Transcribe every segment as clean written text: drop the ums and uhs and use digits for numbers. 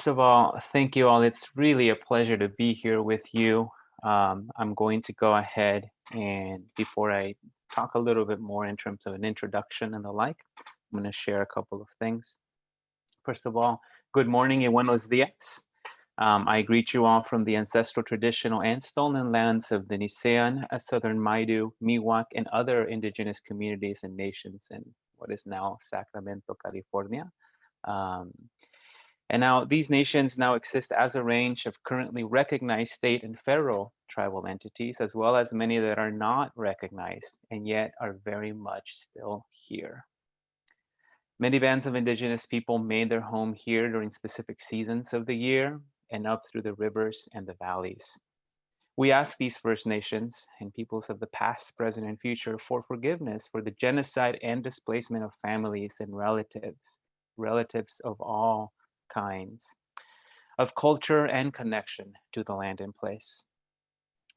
of all, thank you all. It's really a pleasure to be here with you. I'm going to go ahead and before I talk a little bit more in terms of an introduction and the like, I'm going to share a couple of things. First of all, good morning y buenos días. I greet you all from the ancestral, traditional, and stolen lands of the Nisean, Southern Maidu, Miwok, and other indigenous communities and nations in what is now Sacramento, California. And now these nations now exist as a range of currently recognized state and federal tribal entities, as well as many that are not recognized and yet are very much still here. Many bands of indigenous people made their home here during specific seasons of the year and up through the rivers and the valleys. We ask these First Nations and peoples of the past, present, and future for forgiveness for the genocide and displacement of families and relatives of all kinds, of culture and connection to the land and place.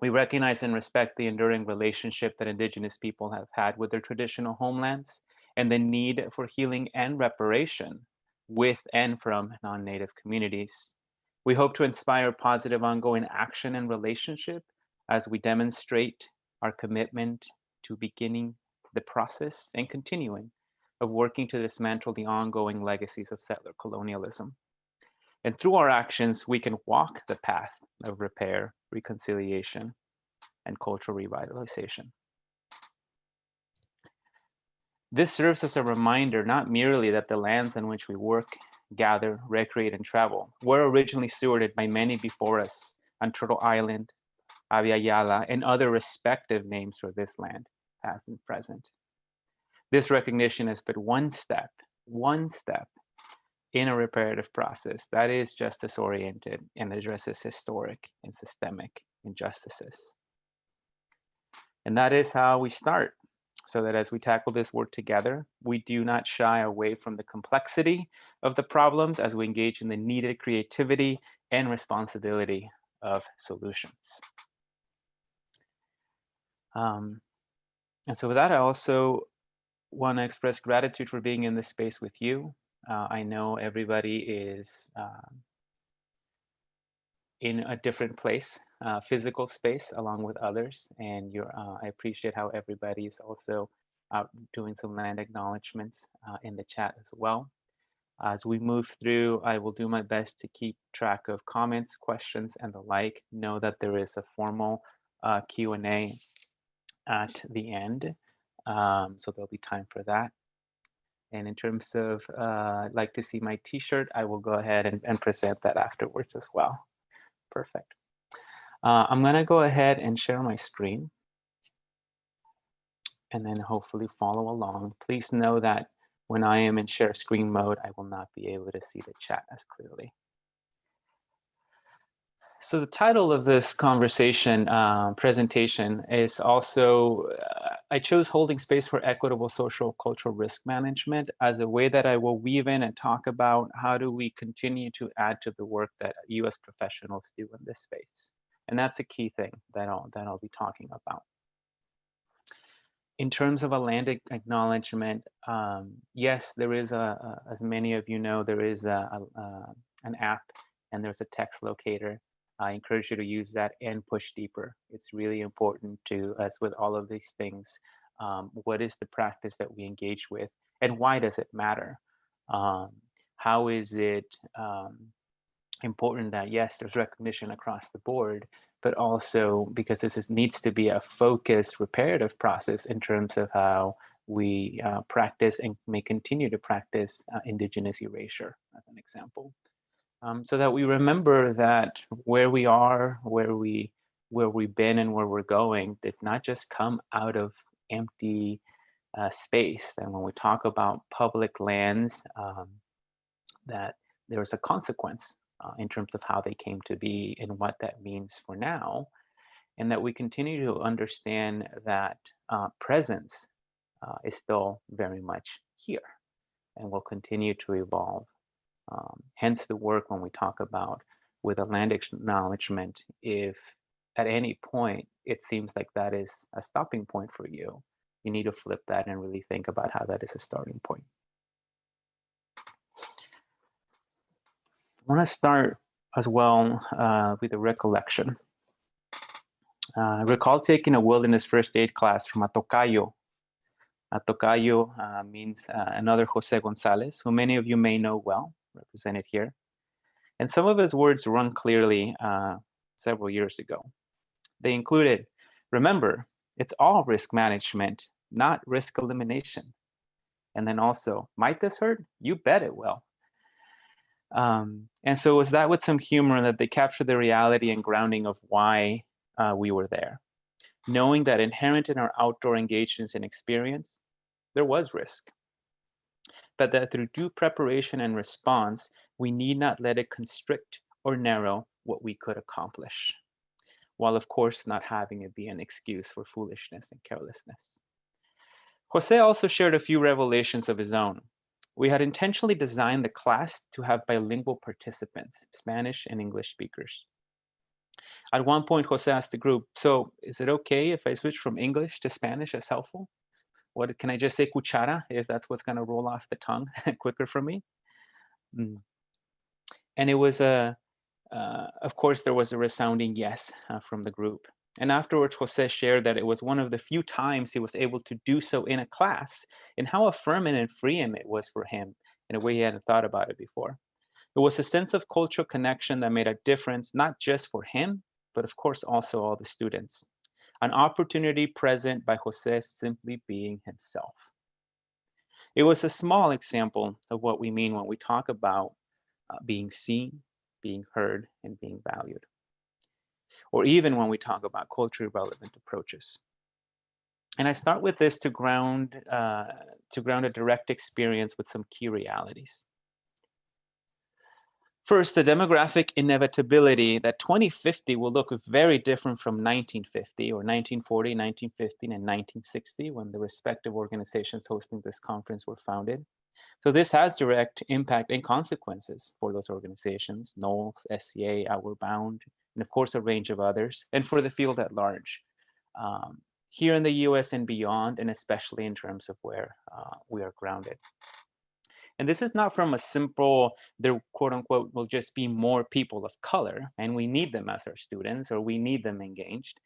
We recognize and respect the enduring relationship that indigenous people have had with their traditional homelands and the need for healing and reparation with and from non-native communities. We hope to inspire positive ongoing action and relationship as we demonstrate our commitment to beginning the process and continuing of working to dismantle the ongoing legacies of settler colonialism. And through our actions, we can walk the path of repair, reconciliation, and cultural revitalization. This serves as a reminder, not merely that the lands on which we work, gather, recreate, and travel were originally stewarded by many before us on Turtle Island, Abya-Yala, and other respective names for this land, past and present. This recognition is but one step in a reparative process that is justice-oriented and addresses historic and systemic injustices. And that is how we start, so that as we tackle this work together, we do not shy away from the complexity of the problems as we engage in the needed creativity and responsibility of solutions. And so with that, I also want to express gratitude for being in this space with you. I know everybody is in a different place, physical space, along with others, and I appreciate how everybody is also doing some land acknowledgements in the chat as well. As we move through, I will do my best to keep track of comments, questions, and the like. Know that there is a formal Q&A at the end, so there'll be time for that. And in terms of I'd like to see my t-shirt, I will go ahead and present that afterwards as well. Perfect. I'm gonna go ahead and share my screen and then hopefully follow along. Please know that when I am in share screen mode, I will not be able to see the chat as clearly. So the title of this conversation, presentation is also, I chose holding space for equitable social cultural risk management as a way that I will weave in and talk about how do we continue to add to the work that US professionals do in this space. And that's a key thing that I'll be talking about. In terms of a land acknowledgement, yes, there is as many of you know, there is an app and there's a text locator. I encourage you to use that and push deeper. It's really important to, as with all of these things, what is the practice that we engage with and why does it matter? How is it important that, yes, there's recognition across the board, but also because this needs to be a focused reparative process in terms of how we practice and may continue to practice indigenous erasure, as an example. So that we remember that where we are, where we've been and where we're going did not just come out of empty space. And when we talk about public lands, that there's a consequence in terms of how they came to be and what that means for now. And that we continue to understand that presence is still very much here and will continue to evolve. Hence the work when we talk about with a land acknowledgement, if at any point it seems like that is a stopping point for you, you need to flip that and really think about how that is a starting point. want to start as well with a recollection. Recall taking a wilderness first aid class from a tocayo. A tocayo means another José González, who many of you may know well, represented here. And some of his words run clearly several years ago. They included, remember, it's all risk management, not risk elimination. And then also, might this hurt? You bet it will. And so it was that with some humor that they captured the reality and grounding of why we were there. Knowing that inherent in our outdoor engagements and experience, there was risk. But that through due preparation and response, we need not let it constrict or narrow what we could accomplish, while of course not having it be an excuse for foolishness and carelessness. José also shared a few revelations of his own. We had intentionally designed the class to have bilingual participants, Spanish and English speakers. At one point, José asked the group, so is it okay if I switch from English to Spanish as helpful? What can I just say cuchara if that's what's going to roll off the tongue quicker for me? And it was of course, there was a resounding yes from the group. And afterwards, José shared that it was one of the few times he was able to do so in a class, and how affirming and freeing it was for him in a way he hadn't thought about it before. It was a sense of cultural connection that made a difference, not just for him, but of course also all the students. An opportunity present by José simply being himself. It was a small example of what we mean when we talk about being seen, being heard, and being valued. Or even when we talk about culturally relevant approaches. And I start with this to ground a direct experience with some key realities. First, the demographic inevitability that 2050 will look very different from 1950 or 1940, 1950, and 1960 when the respective organizations hosting this conference were founded. So this has direct impact and consequences for those organizations, NOLS, SCA, Outward Bound, and of course a range of others, and for the field at large, here in the US and beyond, and especially in terms of where we are grounded. And this is not from a simple, there quote unquote will just be more people of color, and we need them as our students, or we need them engaged.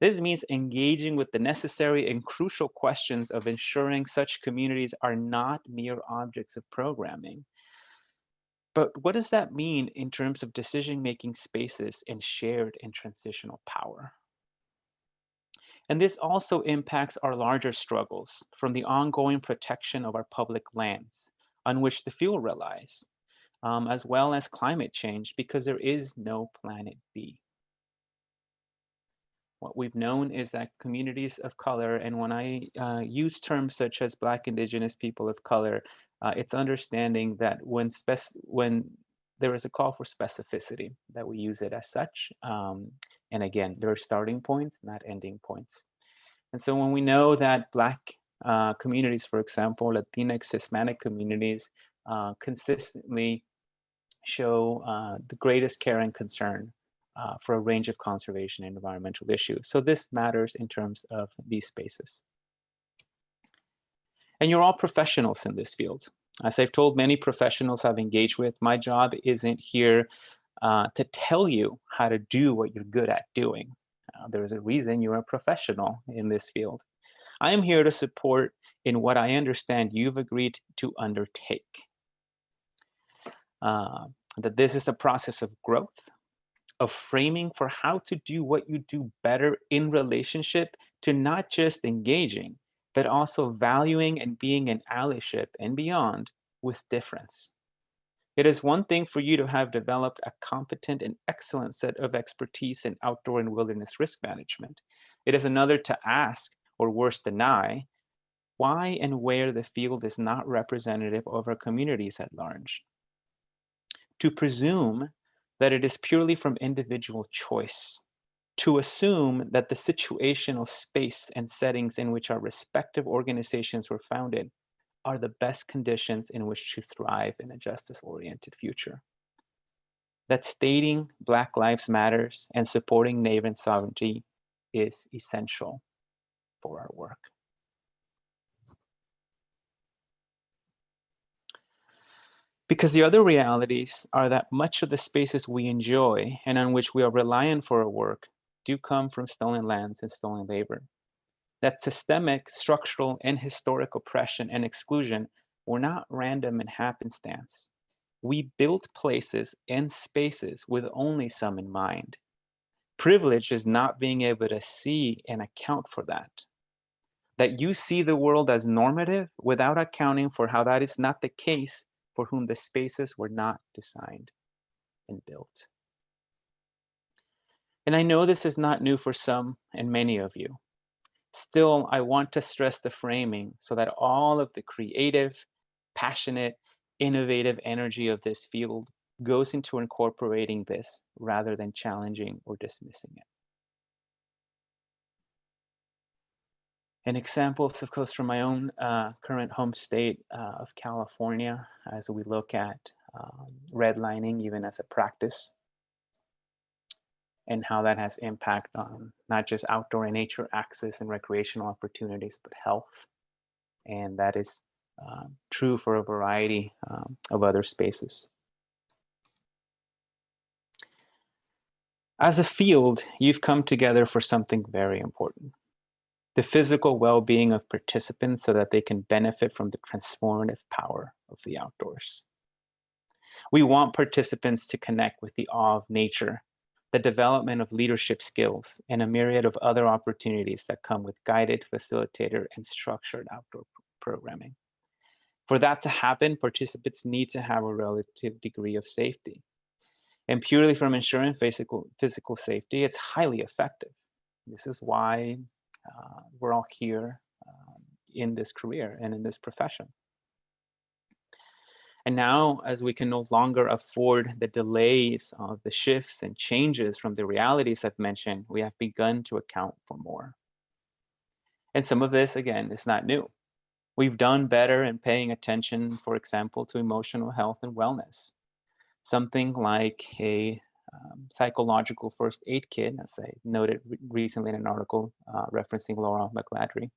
This means engaging with the necessary and crucial questions of ensuring such communities are not mere objects of programming. But what does that mean in terms of decision-making spaces and shared and transitional power? And this also impacts our larger struggles, from the ongoing protection of our public lands on which the field relies, as well as climate change, because there is no planet B. What we've known is that communities of color, and when I use terms such as Black, Indigenous, people of color, it's understanding that when there is a call for specificity, that we use it as such. And again, there are starting points, not ending points. And so when we know that Black communities, for example, Latinx, Hispanic communities consistently show the greatest care and concern for a range of conservation and environmental issues. So this matters in terms of these spaces. And you're all professionals in this field. As I've told many professionals I've engaged with, my job isn't here to tell you how to do what you're good at doing. There's a reason you're a professional in this field. I am here to support in what I understand you've agreed to undertake. That this is a process of growth, of framing for how to do what you do better in relationship to not just engaging, but also valuing and being an allyship and beyond with difference. It is one thing for you to have developed a competent and excellent set of expertise in outdoor and wilderness risk management. It is another to ask, or worse, deny, why and where the field is not representative of our communities at large. To presume that it is purely from individual choice, to assume that the situational space and settings in which our respective organizations were founded are the best conditions in which to thrive in a justice-oriented future. That stating Black Lives Matters and supporting nation sovereignty is essential for our work. Because the other realities are that much of the spaces we enjoy and on which we are reliant for our work do come from stolen lands and stolen labor. That systemic, structural, and historic oppression and exclusion were not random and happenstance. We built places and spaces with only some in mind. Privilege is not being able to see and account for that. That you see the world as normative without accounting for how that is not the case for whom the spaces were not designed and built. And I know this is not new for some and many of you. Still, I want to stress the framing so that all of the creative, passionate, innovative energy of this field goes into incorporating this rather than challenging or dismissing it. And examples, of course, from my own current home state of California, as we look at redlining even as a practice, and how that has impact on not just outdoor and nature access and recreational opportunities, but health. And that is true for a variety of other spaces. As a field, you've come together for something very important: the physical well-being of participants so that they can benefit from the transformative power of the outdoors. We want participants to connect with the awe of nature, the development of leadership skills, and a myriad of other opportunities that come with guided, facilitator, and structured outdoor programming. For that to happen, participants need to have a relative degree of safety. And purely from ensuring physical safety, it's highly effective. This is why we're all here in this career and in this profession. And now, as we can no longer afford the delays of the shifts and changes from the realities I've mentioned, we have begun to account for more. And some of this, again, is not new. We've done better in paying attention, for example, to emotional health and wellness. Something like a psychological first aid kit, as I noted recently in an article referencing Laura McGladrey.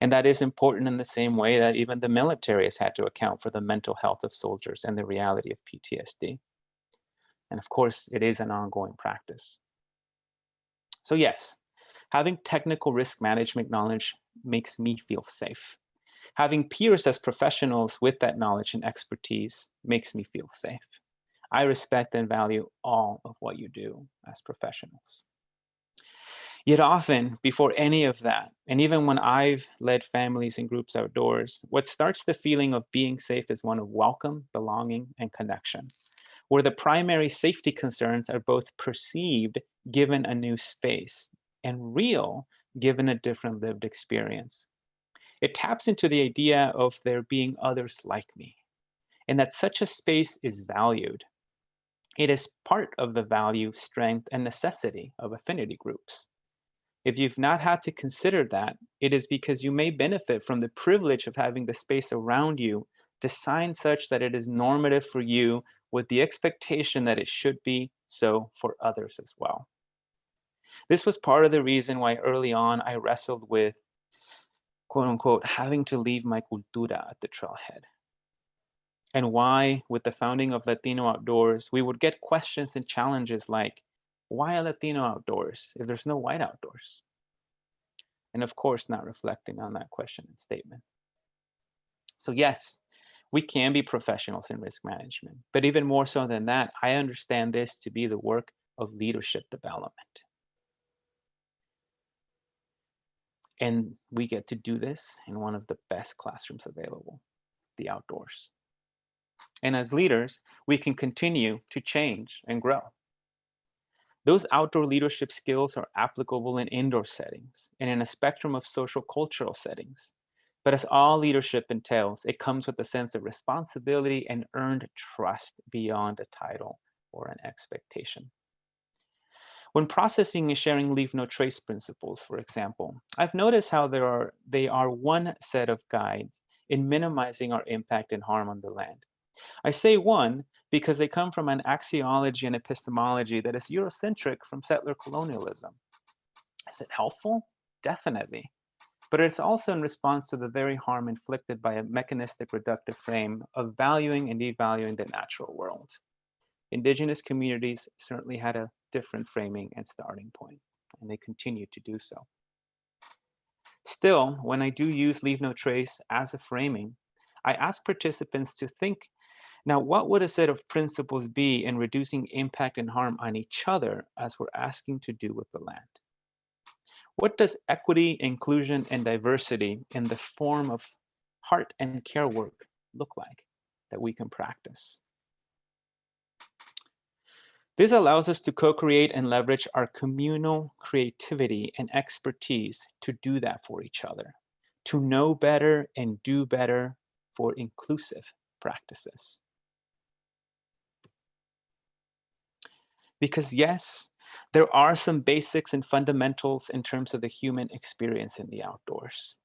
And that is important in the same way that even the military has had to account for the mental health of soldiers and the reality of PTSD. And of course, it is an ongoing practice. So yes, having technical risk management knowledge makes me feel safe. Having peers as professionals with that knowledge and expertise makes me feel safe. I respect and value all of what you do as professionals. Yet often, before any of that, and even when I've led families and groups outdoors, what starts the feeling of being safe is one of welcome, belonging, and connection, where the primary safety concerns are both perceived given a new space and real given a different lived experience. It taps into the idea of there being others like me, and that such a space is valued. It is part of the value, strength, and necessity of affinity groups. If you've not had to consider that, it is because you may benefit from the privilege of having the space around you designed such that it is normative for you with the expectation that it should be so for others as well. This was part of the reason why early on I wrestled with, quote unquote, having to leave my cultura at the trailhead. And why, with the founding of Latino Outdoors, we would get questions and challenges like, why a Latino outdoors if there's no white outdoors? And of course, not reflecting on that question and statement. So yes, we can be professionals in risk management, but even more so than that, I understand this to be the work of leadership development. And we get to do this in one of the best classrooms available, the outdoors. And as leaders, we can continue to change and grow. Those outdoor leadership skills are applicable in indoor settings and in a spectrum of social cultural settings. But as all leadership entails, it comes with a sense of responsibility and earned trust beyond a title or an expectation. When processing and sharing leave no trace principles, for example, I've noticed how they are one set of guides in minimizing our impact and harm on the land. I say one because they come from an axiology and epistemology that is Eurocentric from settler colonialism. Is it helpful? Definitely. but it's also in response to the very harm inflicted by a mechanistic reductive frame of valuing and devaluing the natural world. Indigenous communities certainly had a different framing and starting point, and they continue to do so. Still, when I do use Leave No Trace as a framing, I ask participants to think, now what would a set of principles be in reducing impact and harm on each other as we're asking to do with the land? What does equity, inclusion, and diversity in the form of heart and care work look like that we can practice? This allows us to co-create and leverage our communal creativity and expertise to do that for each other, to know better and do better for inclusive practices. Because yes, there are some basics and fundamentals in terms of the human experience in the outdoors.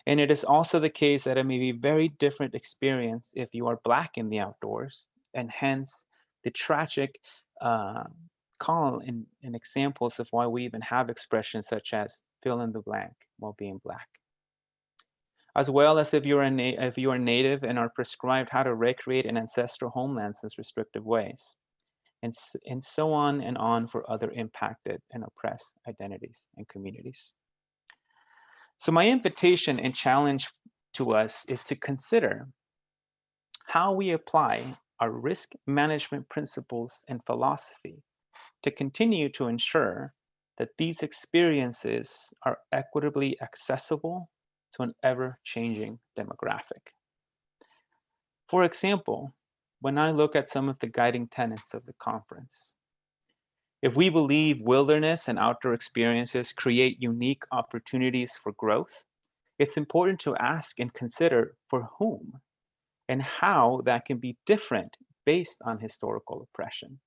And it is also the case that it may be a very different experience if you are Black in the outdoors, and hence the tragic call in examples of why we even have expressions such as fill in the blank while being Black. As well as if you are Native and are prescribed how to recreate an ancestral homelands in restrictive ways, and so on and on for other impacted and oppressed identities and communities. So my invitation and challenge to us is to consider how we apply our risk management principles and philosophy to continue to ensure that these experiences are equitably accessible to an ever-changing demographic. For example, when I look at some of the guiding tenets of the conference, if we believe wilderness and outdoor experiences create unique opportunities for growth, it's important to ask and consider for whom and how that can be different based on historical oppression.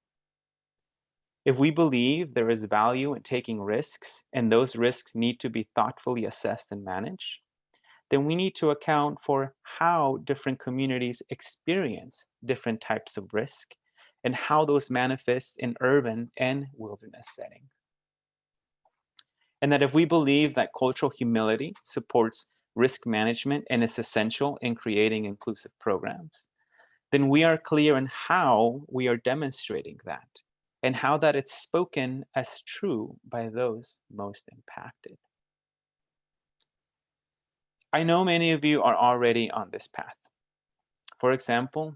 If we believe there is value in taking risks and those risks need to be thoughtfully assessed and managed, then we need to account for how different communities experience different types of risk and how those manifest in urban and wilderness settings. And that if we believe that cultural humility supports risk management and is essential in creating inclusive programs, then we are clear in how we are demonstrating that and how that it's spoken as true by those most impacted. I know many of you are already on this path. For example,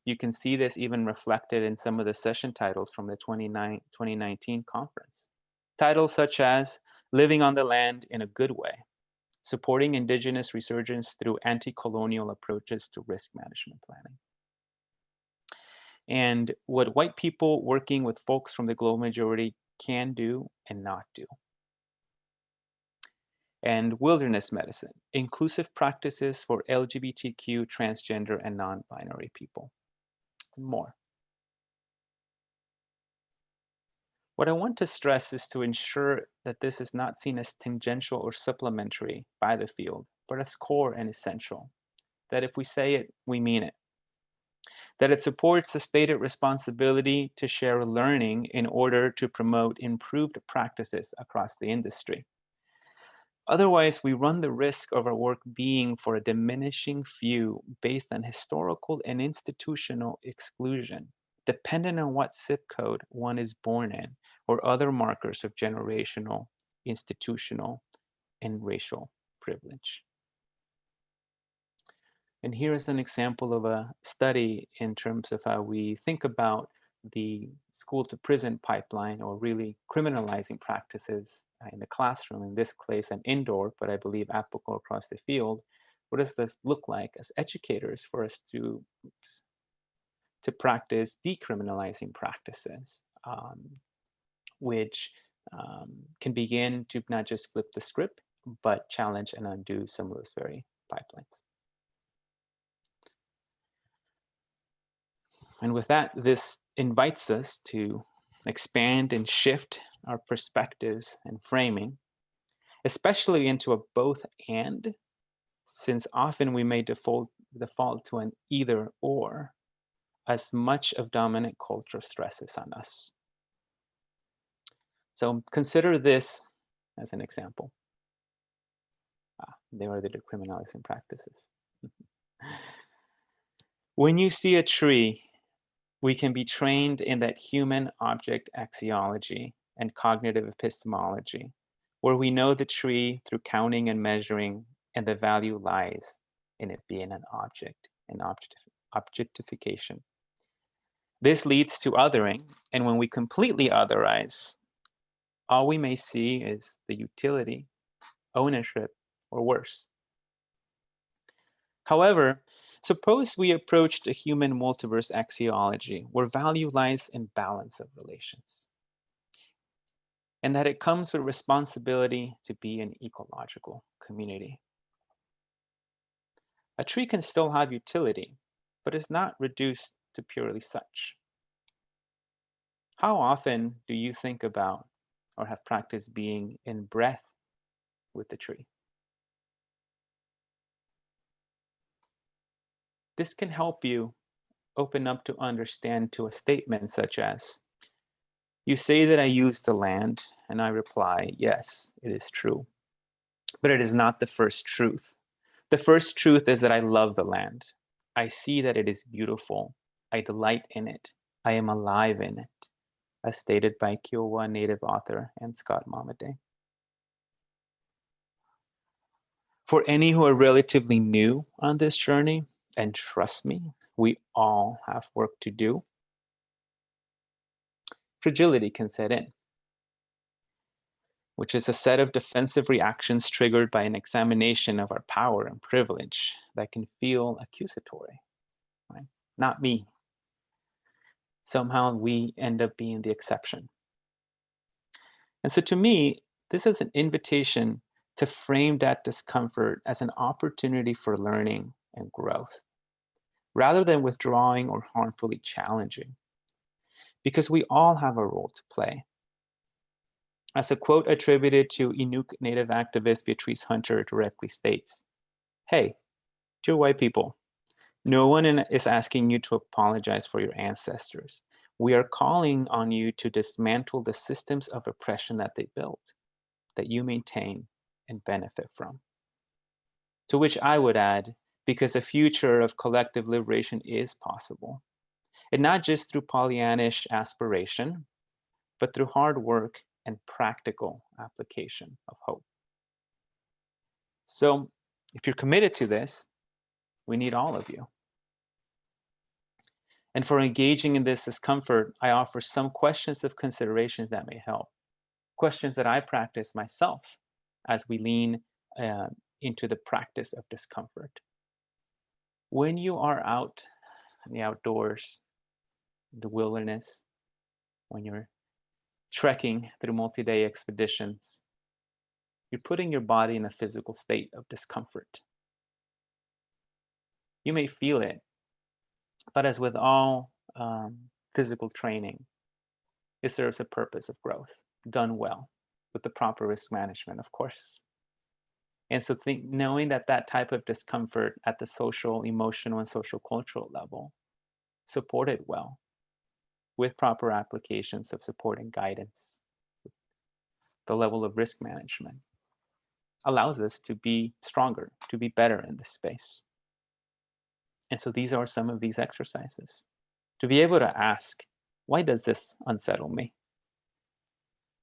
you can see this even reflected in some of the session titles from the 2019 conference. Titles such as Living on the Land in a Good Way, Supporting Indigenous Resurgence Through Anti-Colonial Approaches to Risk Management Planning. And what white people working with folks from the global majority can do and not do. And wilderness medicine, inclusive practices for LGBTQ, transgender, and non-binary people, and more. What I want to stress is to ensure that this is not seen as tangential or supplementary by the field, but as core and essential. That if we say it, we mean it. That it supports the stated responsibility to share learning in order to promote improved practices across the industry. Otherwise, we run the risk of our work being for a diminishing few based on historical and institutional exclusion, dependent on what zip code one is born in, or other markers of generational, institutional, and racial privilege. And here is an example of a study in terms of how we think about the school to prison pipeline, or really criminalizing practices in the classroom, in this case an indoor, but I believe applicable across the field. What does this look like as educators for us to practice decriminalizing practices, which can begin to not just flip the script, but challenge and undo some of those very pipelines. And with that, this invites us to expand and shift our perspectives and framing, especially into a both and, since often we may default to an either or, as much of dominant culture stresses on us. So consider this as an example. They are the decriminalizing practices. When you see a tree, we can be trained in that human object axiology and cognitive epistemology, where we know the tree through counting and measuring, and the value lies in it being an object, and objectification. This leads to othering, and when we completely otherize, all we may see is the utility, ownership, or worse. However, suppose we approached a human multiverse axiology where value lies in balance of relations, and that it comes with responsibility to be an ecological community. A tree can still have utility, but is not reduced to purely such. How often do you think about or have practiced being in breath with the tree? This can help you open up to understand to a statement such as, "You say that I use the land," and I reply, "Yes, it is true." But it is not the first truth. The first truth is that I love the land. I see that it is beautiful. I delight in it. I am alive in it, as stated by Kiowa native author and Scott Momaday. For any who are relatively new on this journey, and trust me, we all have work to do, fragility can set in, which is a set of defensive reactions triggered by an examination of our power and privilege that can feel accusatory, right? Not me. Somehow we end up being the exception. And so to me, this is an invitation to frame that discomfort as an opportunity for learning and growth, rather than withdrawing or harmfully challenging, because we all have a role to play. As a quote attributed to Inuk Native activist Beatrice Hunter directly states, "Hey, dear white people, no one is asking you to apologize for your ancestors. We are calling on you to dismantle the systems of oppression that they built, that you maintain and benefit from." To which I would add, because a future of collective liberation is possible, and not just through Pollyannish aspiration, but through hard work and practical application of hope. So if you're committed to this, we need all of you. And for engaging in this discomfort, I offer some questions of considerations that may help. Questions that I practice myself as we lean into the practice of discomfort. When you are out in the outdoors, in the wilderness, when you're trekking through multi-day expeditions, you're putting your body in a physical state of discomfort. You may feel it, but as with all physical training, it serves a purpose of growth, done well, with the proper risk management, of course. And so knowing that that type of discomfort at the social, emotional, and social cultural level, supported well, with proper applications of support and guidance, the level of risk management, allows us to be stronger, to be better in this space. And so these are some of these exercises. To be able to ask, why does this unsettle me?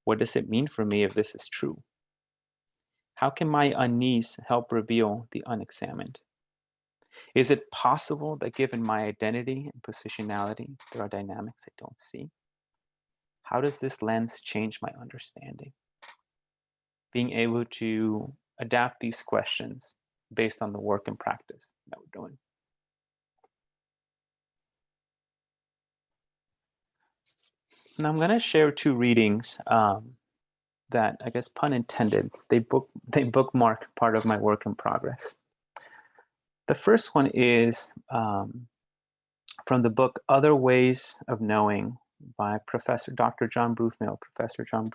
What does it mean for me if this is true? How can my unease help reveal the unexamined? Is it possible that given my identity and positionality, there are dynamics I don't see? How does this lens change my understanding? Being able to adapt these questions based on the work and practice that we're doing. Now I'm going to share two readings that, I guess pun intended, they bookmark part of my work in progress. The first one is from the book Other Ways of Knowing by Dr. John Broomfield, Professor John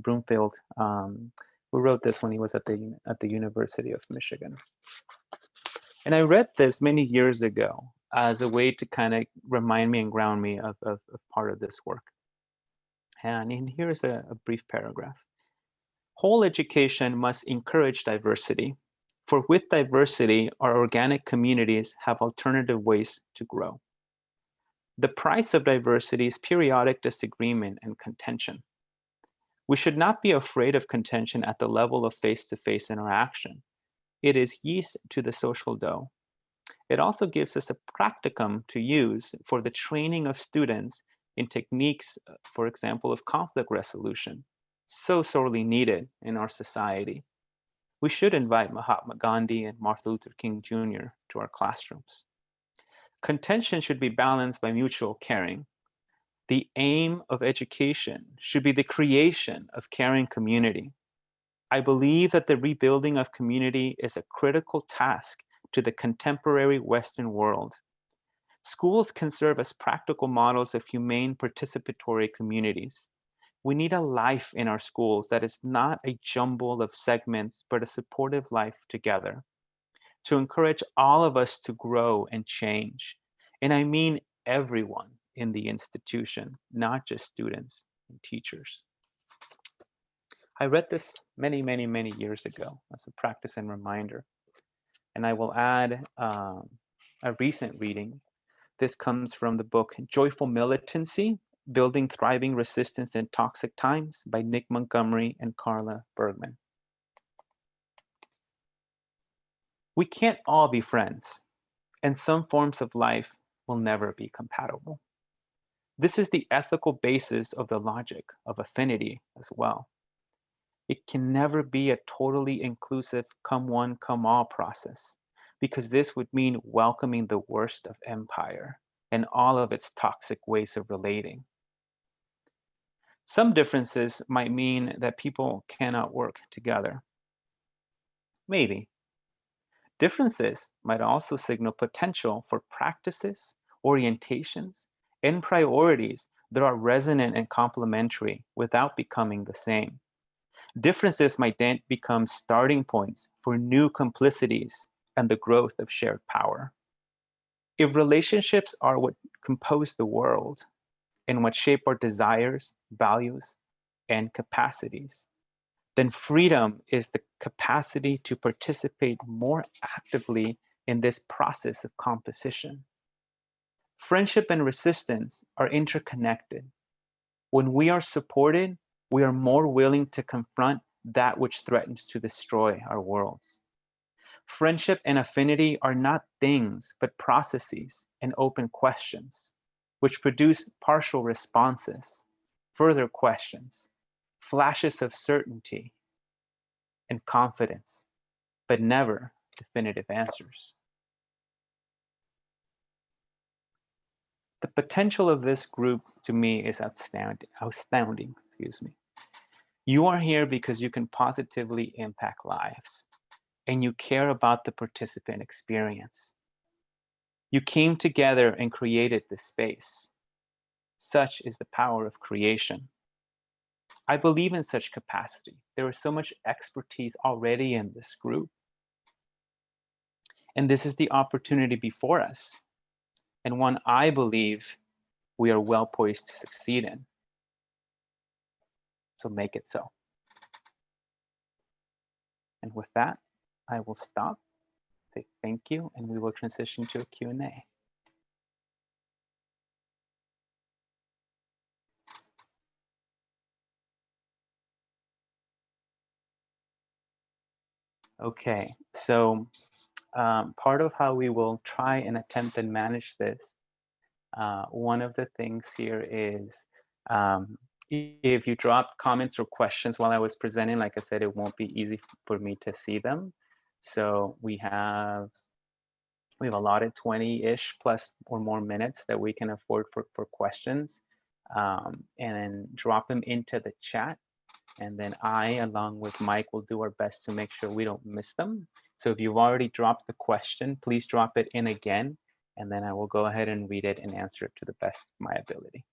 Broomfield, who wrote this when he was at the University of Michigan. And I read this many years ago as a way to kind of remind me and ground me of part of this work. And here's a brief paragraph. Whole education must encourage diversity For with diversity, our organic communities have alternative ways to grow. The price of diversity is periodic disagreement and contention. We should not be afraid of contention at the level of face-to-face interaction. It is yeast to the social dough. It also gives us a practicum to use for the training of students in techniques, for example, of conflict resolution, so sorely needed in our society. We should invite Mahatma Gandhi and Martin Luther King Jr. to our classrooms. Contention should be balanced by mutual caring. The aim of education should be the creation of caring community. I believe that the rebuilding of community is a critical task to the contemporary Western world. Schools can serve as practical models of humane participatory communities. We need a life in our schools that is not a jumble of segments, but a supportive life together, to encourage all of us to grow and change. And I mean everyone in the institution, not just students and teachers. I read this many, many, many years ago as a practice and reminder. And I will add a recent reading. This comes from the book Joyful Militancy, Building Thriving Resistance in Toxic Times by Nick Montgomery and Carla Bergman. We can't all be friends, and some forms of life will never be compatible. This is the ethical basis of the logic of affinity as well. It can never be a totally inclusive come one, come all process, because this would mean welcoming the worst of empire and all of its toxic ways of relating. Some differences might mean that people cannot work together. Maybe. Differences might also signal potential for practices, orientations, and priorities that are resonant and complementary without becoming the same. Differences might then become starting points for new complicities and the growth of shared power. If relationships are what compose the world and what shape our desires, values, and capacities, then freedom is the capacity to participate more actively in this process of composition. Friendship and resistance are interconnected. When we are supported, we are more willing to confront that which threatens to destroy our worlds. Friendship and affinity are not things, but processes and open questions, which produce partial responses, further questions, flashes of certainty and confidence, but never definitive answers. The potential of this group to me is astounding, excuse me. You are here because you can positively impact lives and you care about the participant experience. You came together and created this space. Such is the power of creation. I believe in such capacity. There is so much expertise already in this group. And this is the opportunity before us, and one I believe we are well poised to succeed in. So make it so. And with that, I will stop, say thank you, and we will transition to a Q&A. Okay, so part of how we will try and attempt and manage this, one of the things here is if you drop comments or questions while I was presenting, like I said, it won't be easy for me to see them. So we have allotted 20-ish plus or more minutes that we can afford for questions, and then drop them into the chat. And then I, along with Mike, will do our best to make sure we don't miss them. So if you've already dropped the question, please drop it in again, and then I will go ahead and read it and answer it to the best of my ability.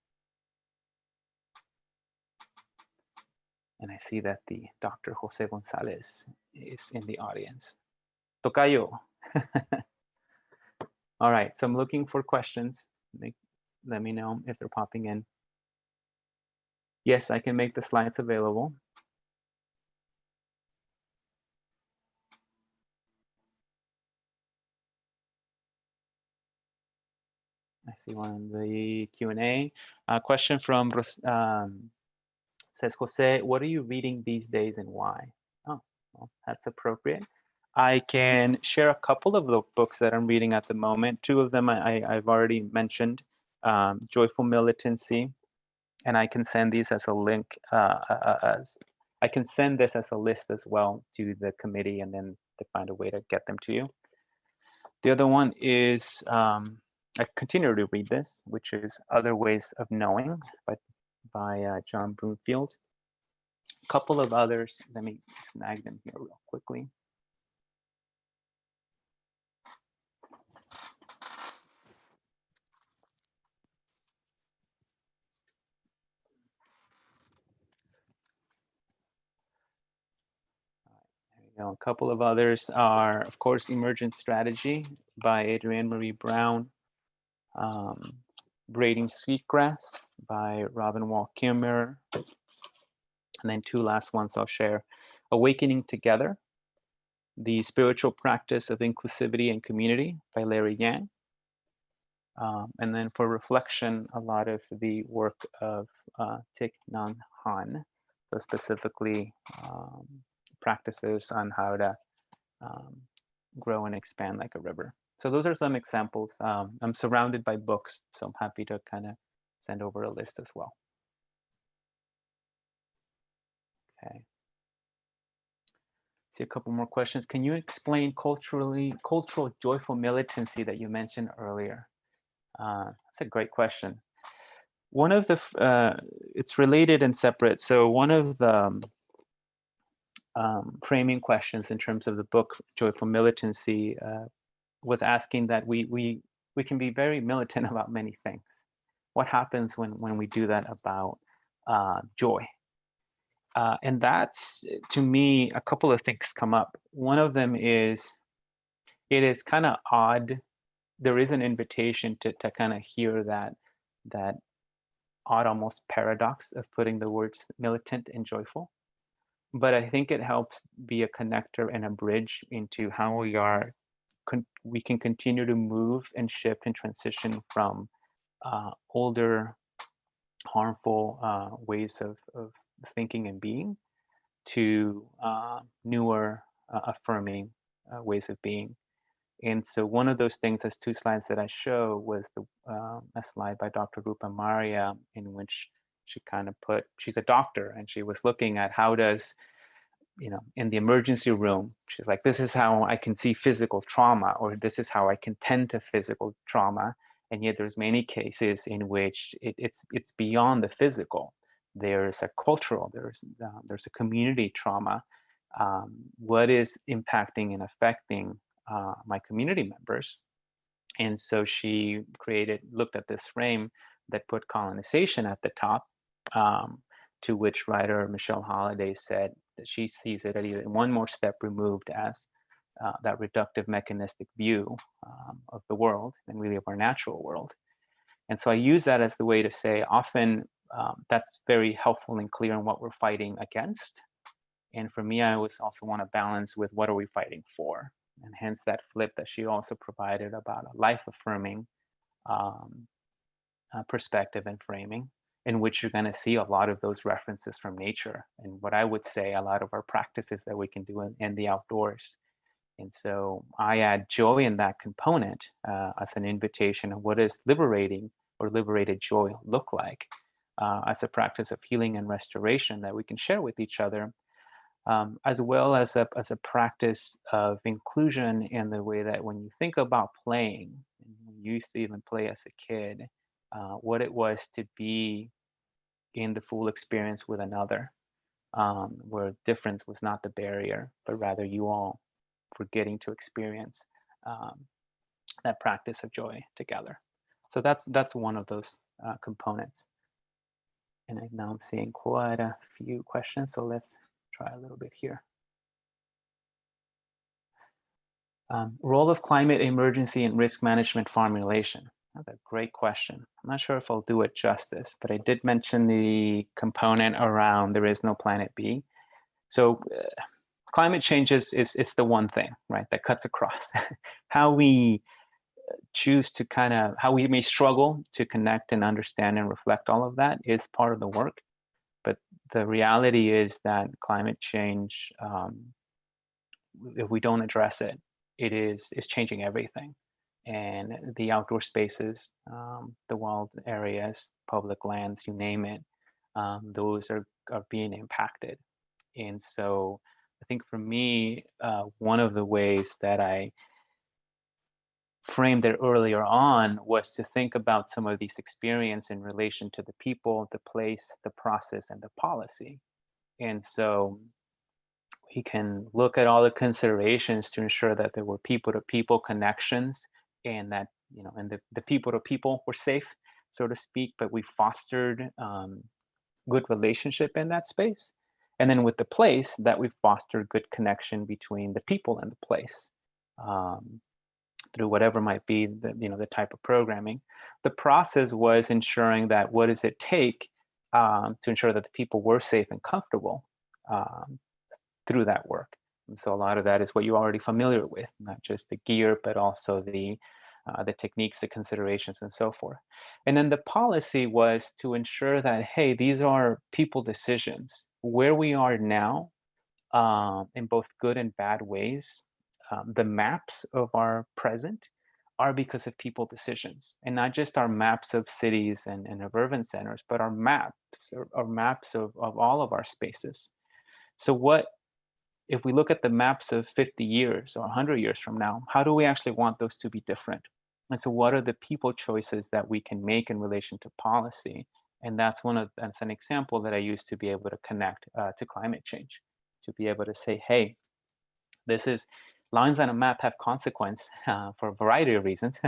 And I see that the Dr. José González is in the audience. Tocayo. All right, so I'm looking for questions. Let me know if they're popping in. Yes, I can make the slides available. see one in the Q&A. Question from says, Jose, what are you reading these days and why? Oh, well, that's appropriate. I can share a couple of the books that I'm reading at the moment. Two of them I've already mentioned, Joyful Militancy, and I can send these as a link, I can send this as a list as well to the committee, and then to find a way to get them to you. The other one is, I continue to read this, which is Other Ways of Knowing by John Broomfield. A couple of others, let me snag them here real quickly. A couple of others are, of course, Emergent Strategy by Adrienne Marie Brown, Braiding Sweetgrass by Robin Wall Kimmerer, and then two last ones I'll share. Awakening Together, The Spiritual Practice of Inclusivity and Community by Larry Yang. And then for reflection, a lot of the work of Thich Nhat Hanh, so specifically practices on how to grow and expand like a river. So those are some examples. I'm surrounded by books, so I'm happy to kind of send over a list as well. Okay. See a couple more questions. Can you explain cultural joyful militancy that you mentioned earlier? That's a great question. One of the, it's related and separate. So one of the framing questions in terms of the book Joyful Militancy was asking that we can be very militant about many things. What happens when we do that about joy? And that's, to me, a couple of things come up. One of them is, it is kind of odd. There is an invitation to kind of hear that odd, almost paradox of putting the words militant and joyful. But I think it helps be a connector and a bridge into how we can continue to move and shift and transition from older, harmful ways of thinking and being to newer, affirming ways of being. And so one of those things, as two slides that I show, was a slide by Dr. Rupa Maria, in which she kind of put, she's a doctor, and she was looking at how does, in the emergency room, she's like, this is how I can see physical trauma, or this is how I can tend to physical trauma. And yet there's many cases in which it's beyond the physical. There's a cultural, there's a community trauma. What is impacting and affecting my community members? And so she looked at this frame that put colonization at the top, to which writer Michelle Holliday said that she sees it at even one more step removed as that reductive mechanistic view of the world and really of our natural world. And so I use that as the way to say, often that's very helpful and clear in what we're fighting against. And for me, I always also want to balance with what are we fighting for? And hence that flip that she also provided about a life-affirming perspective and framing, in which you're going to see a lot of those references from nature. And what I would say, a lot of our practices that we can do in the outdoors. And so I add joy in that component as an invitation of what does liberating or liberated joy look like as a practice of healing and restoration that we can share with each other, as well as a practice of inclusion in the way that when you think about playing, and you used to even play as a kid, what it was to be in the full experience with another, where difference was not the barrier, but rather you all were getting to experience that practice of joy together. So that's one of those components. And now I'm seeing quite a few questions, so let's try a little bit here. Role of climate emergency and risk management formulation. That's a great question. I'm not sure if I'll do it justice, but I did mention the component around there is no planet B. So climate change is the one thing, right, that cuts across how we choose to kind of, how we may struggle to connect and understand and reflect all of that is part of the work. But the reality is that climate change, if we don't address it, is changing everything. And the outdoor spaces, the wild areas, public lands, you name it, those are being impacted. And so I think for me, one of the ways that I framed it earlier on was to think about some of these experiences in relation to the people, the place, the process, and the policy. And so we can look at all the considerations to ensure that there were people-to-people connections, and that, and the people-to-people were safe, so to speak, but we fostered good relationship in that space. And then with the place, that we fostered good connection between the people and the place. Through whatever might be the type of programming. The process was ensuring that what does it take to ensure that the people were safe and comfortable through that work. And so a lot of that is what you're already familiar with, not just the gear, but also the techniques, the considerations, and so forth. And then the policy was to ensure that, hey, these are people decisions. Where we are now, in both good and bad ways, the maps of our present are because of people decisions, and not just our maps of cities and of urban centers, but our maps of all of our spaces. So what if we look at the maps of 50 years or 100 years from now, how do we actually want those to be different? And so what are the people choices that we can make in relation to policy? And that's an example that I use to be able to connect to climate change, to be able to say, hey, this is lines on a map have consequence for a variety of reasons,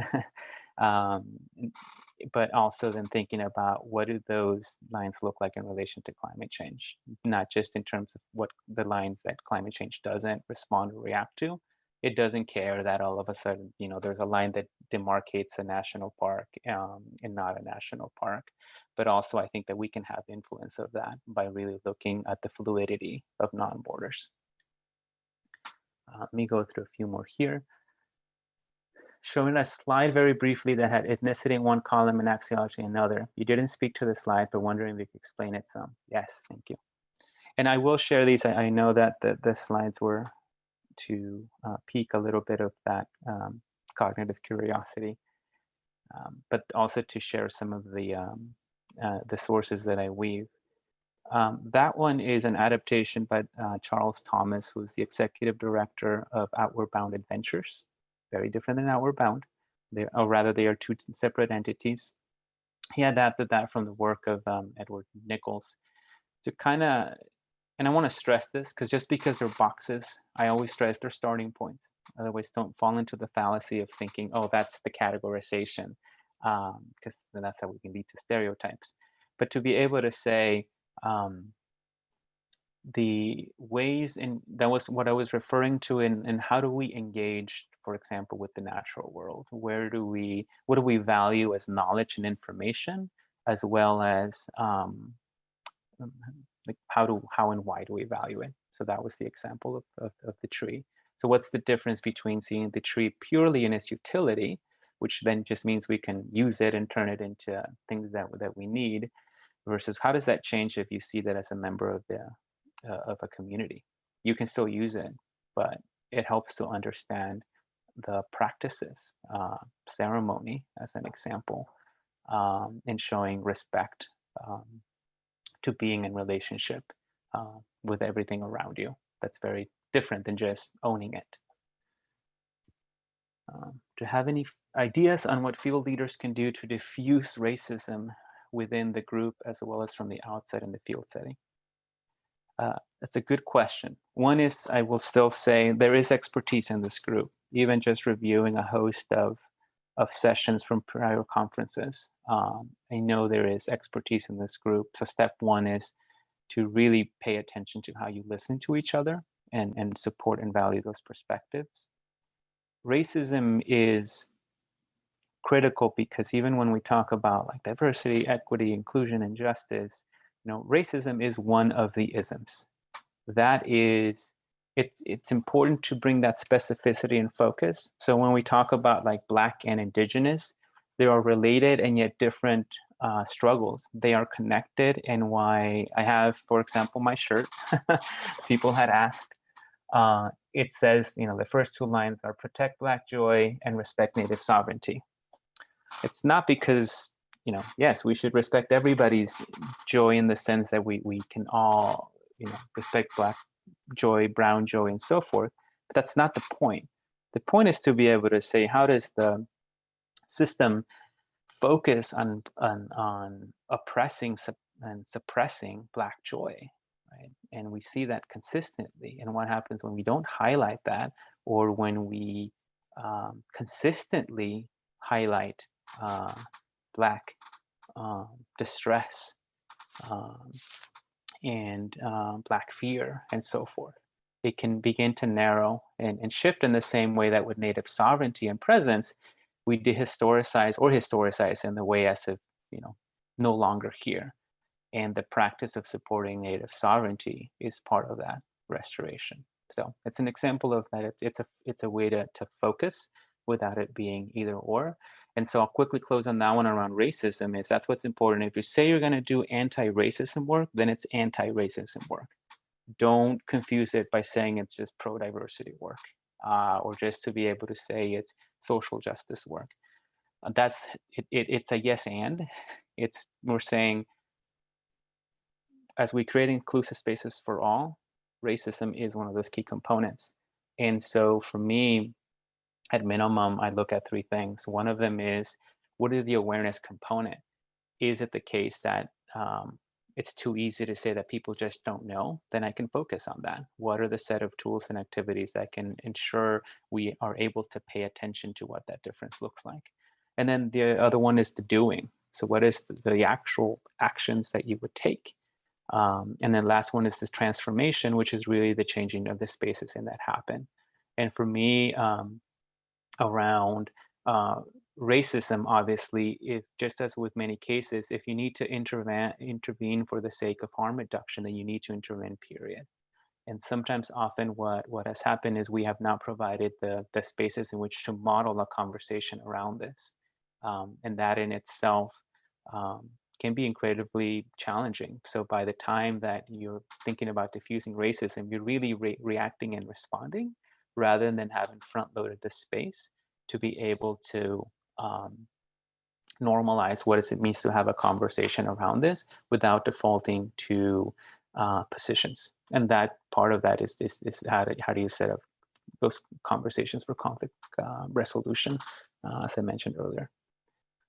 but also then thinking about what do those lines look like in relation to climate change, not just in terms of what the lines that climate change doesn't respond or react to. It doesn't care that all of a sudden, there's a line that demarcates a national park and not a national park. But also I think that we can have influence of that by really looking at the fluidity of non-borders. Let me go through a few more here. Showing a slide very briefly that had ethnicity in one column and axiology in another. You didn't speak to the slide, but wondering if you could explain it some. Yes, thank you. And I will share these. I know that the slides were to pique a little bit of that cognitive curiosity, but also to share some of the sources that I weave. That one is an adaptation by Charles Thomas, who's the executive director of Outward Bound Adventures. Very different than Outward Bound. They are two separate entities. He adapted that from the work of Edward Nichols to kind of, and I want to stress this because just because they're boxes, I always stress they're starting points. Otherwise, don't fall into the fallacy of thinking, oh, that's the categorization, because that's how we can lead to stereotypes. But to be able to say, the ways that was what I was referring to in how do we engage, for example, with the natural world? What do we value as knowledge and information, as well as like how and why do we value it? So that was the example of the tree. So what's the difference between seeing the tree purely in its utility, which then just means we can use it and turn it into things that we need, versus how does that change if you see that as a member of a community? You can still use it, but it helps to understand the practices, ceremony as an example, in showing respect to being in relationship with everything around you. That's very different than just owning it. Do you have any ideas on what field leaders can do to diffuse racism within the group as well as from the outside in the field setting? That's a good question. One is, I will still say there is expertise in this group, even just reviewing a host of sessions from prior conferences. I know there is expertise in this group. So step one is to really pay attention to how you listen to each other and support and value those perspectives. Racism is critical because even when we talk about like diversity, equity, inclusion, and justice, racism is one of the isms. That is it's important to bring that specificity and focus. So when we talk about like Black and Indigenous, they are related and yet different struggles. They are connected, and why I have, for example, my shirt. People had asked. It says, the first two lines are protect Black joy and respect Native sovereignty. It's not because, yes, we should respect everybody's joy in the sense that we can all, respect Black joy, brown joy, and so forth. But that's not the point. The point is to be able to say, how does the system focus on oppressing and suppressing Black joy, right? And we see that consistently. And what happens when we don't highlight that, or when we consistently highlight Black distress and Black fear and so forth, it can begin to narrow and shift in the same way that with Native sovereignty and presence, we historicize in the way as if, no longer here. And the practice of supporting Native sovereignty is part of that restoration. So it's an example of that. It's a way to focus without it being either or. And so I'll quickly close on that one around racism. That's what's important. If you say you're going to do anti-racism work, then it's anti-racism work. Don't confuse it by saying it's just pro-diversity work, or just to be able to say it's social justice work. It's a yes and. We're saying, as we create inclusive spaces for all, racism is one of those key components. And so for me, at minimum, I look at three things. One of them is, what is the awareness component? Is it the case that it's too easy to say that people just don't know? Then I can focus on that. What are the set of tools and activities that can ensure we are able to pay attention to what that difference looks like? And then the other one is the doing. So what is the actual actions that you would take? And then last one is this transformation, which is really the changing of the spaces in that happen. And for me, around racism, obviously, if just as with many cases, if you need to intervene for the sake of harm reduction, then you need to intervene, period. And sometimes, often, what has happened is we have not provided the spaces in which to model a conversation around this. And that in itself can be incredibly challenging. So by the time that you're thinking about diffusing racism, you're really reacting and responding rather than having front-loaded the space to be able to normalize what it means to have a conversation around this without defaulting to positions. And that part of that is how do you set up those conversations for conflict resolution, as I mentioned earlier.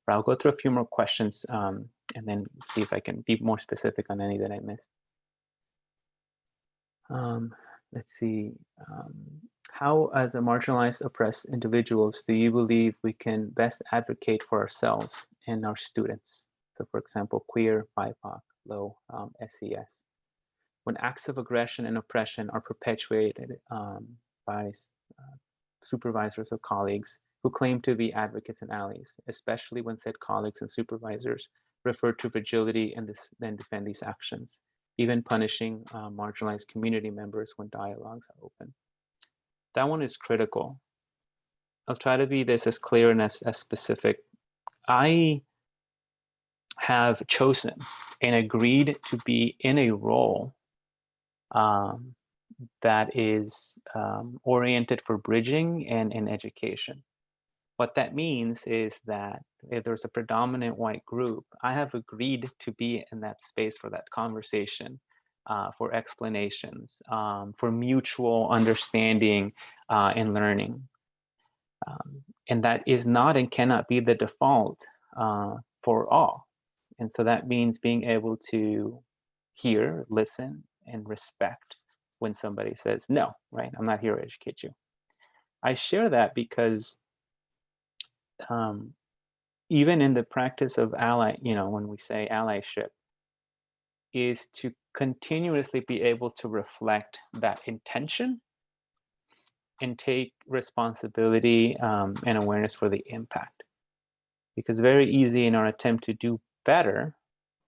But I'll go through a few more questions and then see if I can be more specific on any that I missed. Let's see. How, as a marginalized, oppressed individuals, do you believe we can best advocate for ourselves and our students? So, for example, queer, BIPOC, low, SES. When acts of aggression and oppression are perpetuated by supervisors or colleagues who claim to be advocates and allies, especially when said colleagues and supervisors refer to fragility and then defend these actions, even punishing marginalized community members when dialogues are open. That one is critical. I'll try to be this as clear and as specific. I have chosen and agreed to be in a role that is oriented for bridging and in education. What that means is that if there's a predominant white group, I have agreed to be in that space for that conversation, for explanations, for mutual understanding and learning. And that is not and cannot be the default for all. And so that means being able to hear, listen, and respect when somebody says, no, right? I'm not here to educate you. I share that because even in the practice of when we say allyship, is to continuously be able to reflect that intention and take responsibility and awareness for the impact. Because very easy in our attempt to do better,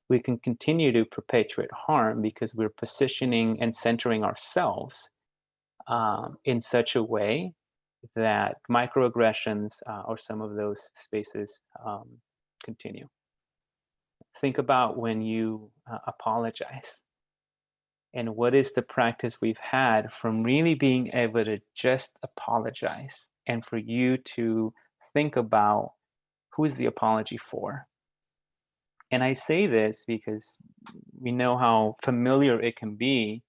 we can continue to perpetuate harm because we're positioning and centering ourselves in such a way that microaggressions or some of those spaces continue. Think about when you apologize, and what is the practice we've had from really being able to just apologize, and for you to think about who is the apology for. And I say this because we know how familiar it can be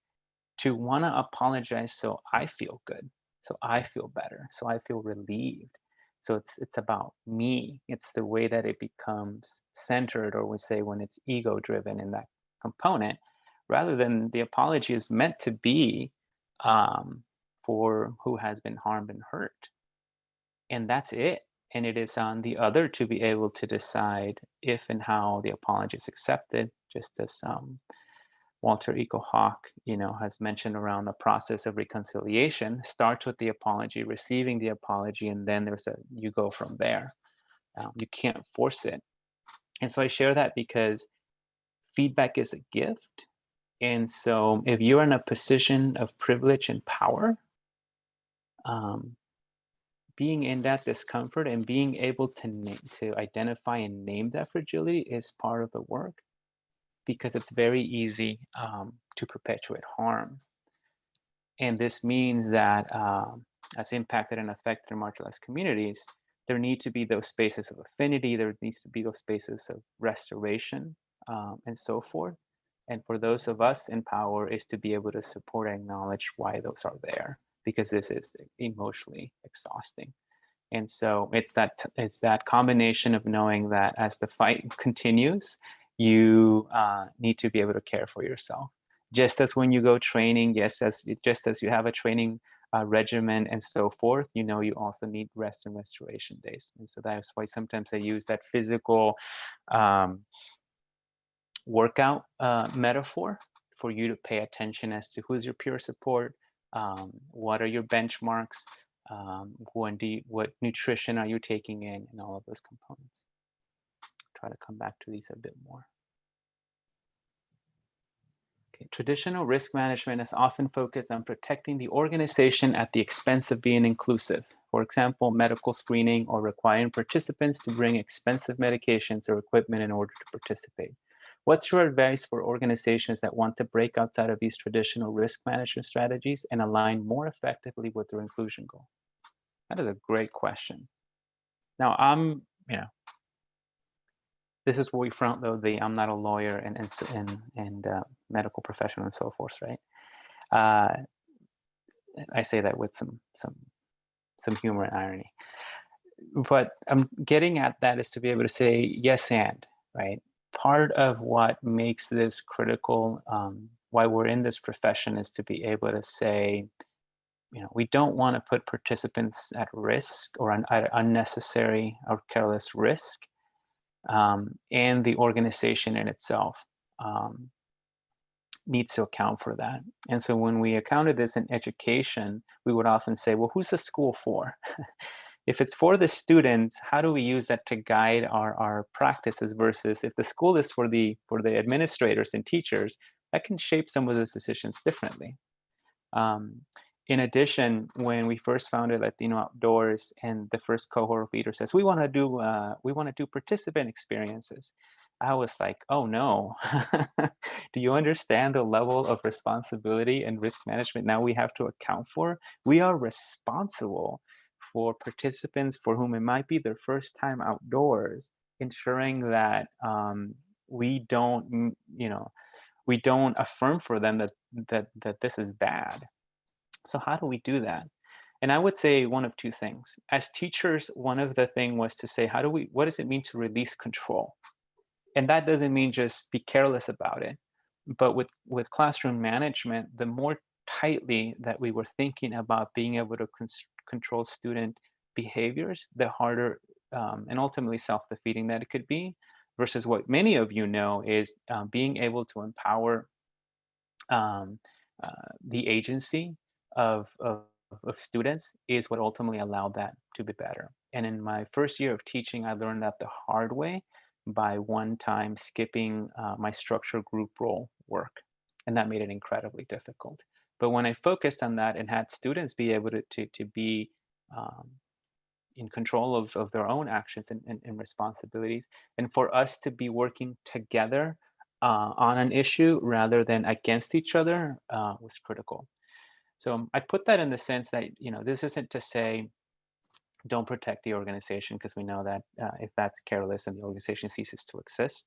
to want to apologize so I feel good, so I feel better, so I feel relieved. So it's about me. It's the way that it becomes centered, or we say when it's ego driven in that component, rather than the apology is meant to be for who has been harmed and hurt. And that's it. And it is on the other to be able to decide if and how the apology is accepted, just as Walter Eco Hawk, has mentioned around the process of reconciliation starts with the apology, receiving the apology, and then you go from there. You can't force it. And so I share that because feedback is a gift. And so if you're in a position of privilege and power, being in that discomfort and being able to identify and name that fragility is part of the work, because it's very easy to perpetuate harm. And this means that as impacted and affected marginalized communities, there need to be those spaces of affinity, there needs to be those spaces of restoration, and so forth. And for those of us in power is to be able to support and acknowledge why those are there, because this is emotionally exhausting. And so it's that combination of knowing that as the fight continues, you need to be able to care for yourself. Just as when you go training, just as you have a training regimen and so forth, you also need rest and restoration days. And so that's why sometimes I use that physical workout metaphor for you to pay attention as to who's your peer support, what are your benchmarks, what nutrition are you taking in, and all of those components. Try to come back to these a bit more. Okay. Traditional risk management is often focused on protecting the organization at the expense of being inclusive. For example, medical screening or requiring participants to bring expensive medications or equipment in order to participate. What's your advice for organizations that want to break outside of these traditional risk management strategies and align more effectively with their inclusion goal? That is a great question. Now, this is where we front load the I'm not a lawyer and medical professional and so forth, right? I say that with some humor and irony. But I'm getting at that is to be able to say yes and, right? Part of what makes this critical, why we're in this profession, is to be able to say, we don't want to put participants at risk or at unnecessary or careless risk, and the organization in itself needs to account for that. And so when we accounted this in education, we would often say, well, who's the school for? If it's for the students, how do we use that to guide our practices, versus if the school is for the administrators and teachers, that can shape some of those decisions differently. In addition, when we first founded Latino Outdoors, and the first cohort of leaders says, we want to do participant experiences, I was like, oh no. Do you understand the level of responsibility and risk management now we have to account for? We are responsible for participants for whom it might be their first time outdoors, ensuring that we don't affirm for them that this is bad. So how do we do that? And I would say one of two things. As teachers, one of the thing was to say, what does it mean to release control? And that doesn't mean just be careless about it. But with classroom management, the more tightly that we were thinking about being able to control student behaviors, the harder and ultimately self-defeating that it could be, versus what many of you know is being able to empower the agency of students is what ultimately allowed that to be better. And in my first year of teaching, I learned that the hard way by one time skipping my structure group role work. And that made it incredibly difficult. But when I focused on that and had students be able to be in control of their own actions and responsibilities, and for us to be working together on an issue rather than against each other was critical. So I put that in the sense that, this isn't to say don't protect the organization, because we know that if that's careless, then the organization ceases to exist.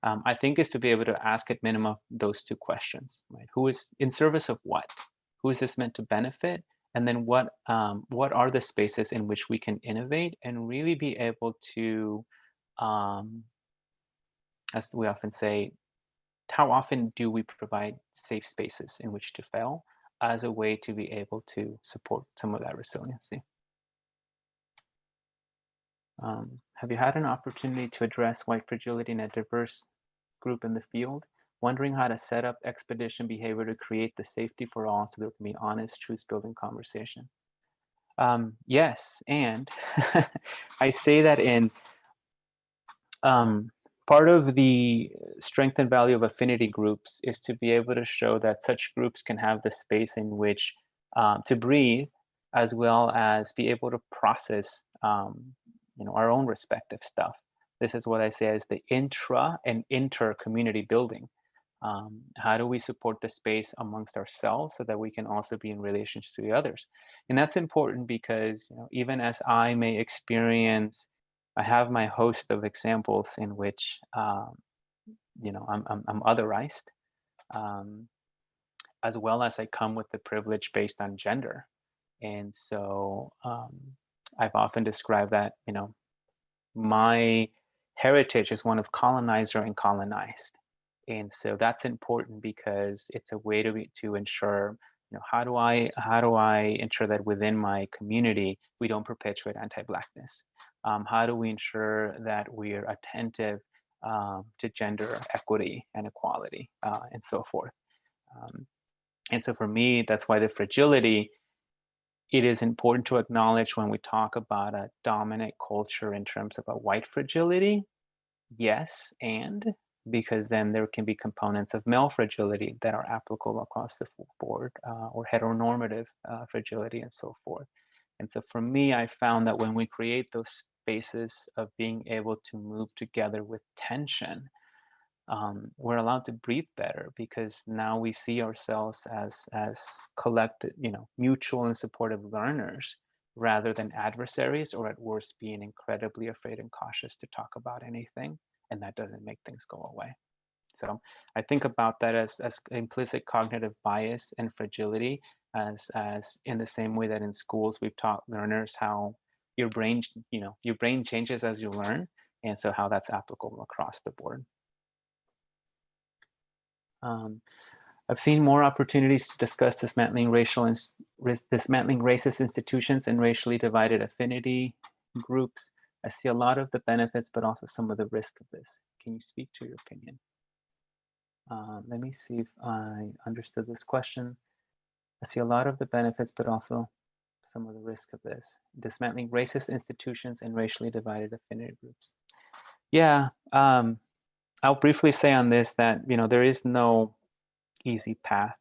I think is to be able to ask at minimum those two questions, right? Who is in service of what? Who is this meant to benefit? And then what are the spaces in which we can innovate and really be able to, um, as we often say, how often do we provide safe spaces in which to fail as a way to be able to support some of that resiliency? Have you had an opportunity to address white fragility in a diverse group in the field? Wondering how to set up expedition behavior to create the safety for all so there can be honest, truth-building conversation. Yes, and I say that in part of the strength and value of affinity groups is to be able to show that such groups can have the space in which to breathe, as well as be able to process our own respective stuff. This is what I say as the intra and inter community building. How do we support the space amongst ourselves so that we can also be in relationship to the others? And that's important because even as I may experience, I have my host of examples in which I'm otherized, um, as well as I come with the privilege based on gender. And so I've often described that my heritage is one of colonizer and colonized. And so that's important because it's a way to ensure, how do I ensure that within my community we don't perpetuate anti-Blackness? How do we ensure that we are attentive to gender equity and equality and so forth? And so for me, that's why the fragility, it is important to acknowledge when we talk about a dominant culture in terms of a white fragility. Yes, and because then there can be components of male fragility that are applicable across the board, or heteronormative fragility and so forth. And so for me, I found that when we create those spaces of being able to move together with tension, we're allowed to breathe better because now we see ourselves as collected, mutual and supportive learners rather than adversaries, or at worst being incredibly afraid and cautious to talk about anything, and that doesn't make things go away. So I think about that as implicit cognitive bias and fragility, as in the same way that in schools we've taught learners how your brain changes as you learn, and so how that's applicable across the board. Um, I've seen more opportunities to discuss dismantling dismantling racist institutions and racially divided affinity groups. I see a lot of the benefits, but also some of the risk of this. Can you speak to your opinion? Let me see if I understood this question. I see a lot of the benefits, but also some of the risk of this. Dismantling racist institutions and racially divided affinity groups. Yeah, I'll briefly say on this that, there is no easy path.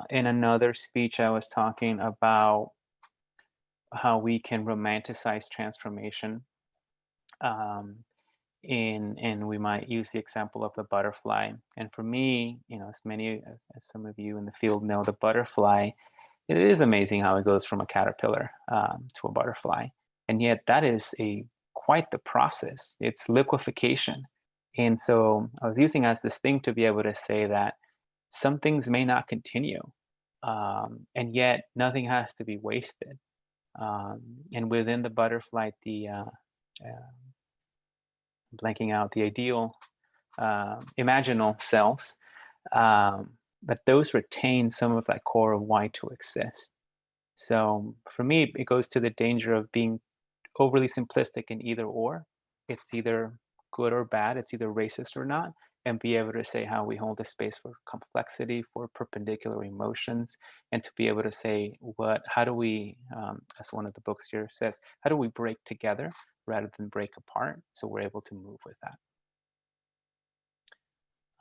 In another speech, I was talking about how we can romanticize transformation. And we might use the example of the butterfly. And for me, as some of you in the field know, the butterfly, it is amazing how it goes from a caterpillar to a butterfly. And yet that is quite the process. It's liquefaction. And so I was using as this thing to be able to say that some things may not continue, and yet nothing has to be wasted. And within the butterfly, blanking out the ideal, imaginal cells, but those retain some of that core of why to exist. So for me, it goes to the danger of being overly simplistic in either or. It's either good or bad, it's either racist or not, and be able to say how we hold a space for complexity, for perpendicular emotions, and to be able to say how do we, as one of the books here says, how do we break together rather than break apart, so we're able to move with that.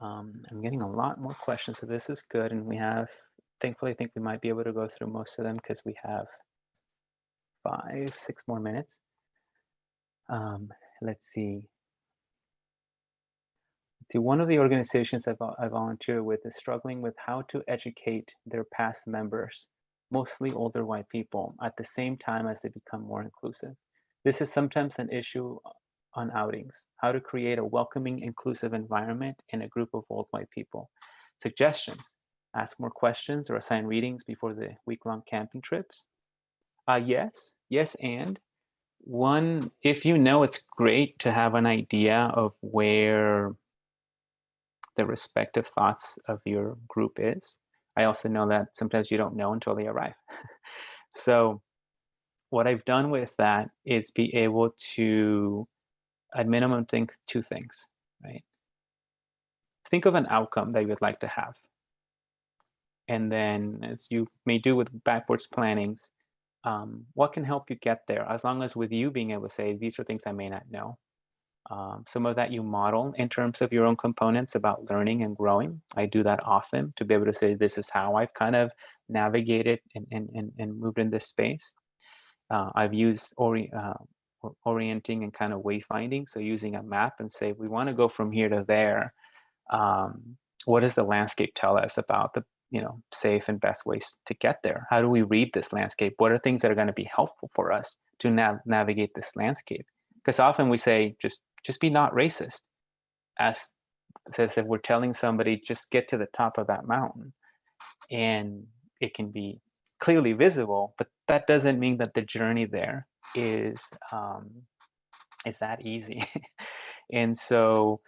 I'm getting a lot more questions, so this is good, and we have thankfully, I think we might be able to go through most of them because we have 5, 6 more minutes. Let's see. One of the organizations I volunteer with is struggling with how to educate their past members, mostly older white people, at the same time as they become more inclusive. This is sometimes an issue on outings, how to create a welcoming, inclusive environment in a group of old white people. Suggestions: ask more questions or assign readings before the week-long camping trips. Yes, and one, if you know, it's great to have an idea of where the respective thoughts of your group is. I also know that sometimes you don't know until they arrive. So what I've done with that is be able to, at minimum, think two things, right? Think of an outcome that you would like to have. And then, as you may do with backwards plannings, what can help you get there? As long as with you being able to say, these are things I may not know. Some of that you model in terms of your own components about learning and growing. I do that often to be able to say, this is how I've kind of navigated and moved in this space. I've used orienting and kind of wayfinding. So using a map and say, we want to go from here to there. What does the landscape tell us about the safe and best ways to get there? How do we read this landscape? What are things that are going to be helpful for us to navigate this landscape? Because often we say, just be not racist, as if we're telling somebody, just get to the top of that mountain. And it can be clearly visible, but that doesn't mean that the journey there is that easy. And so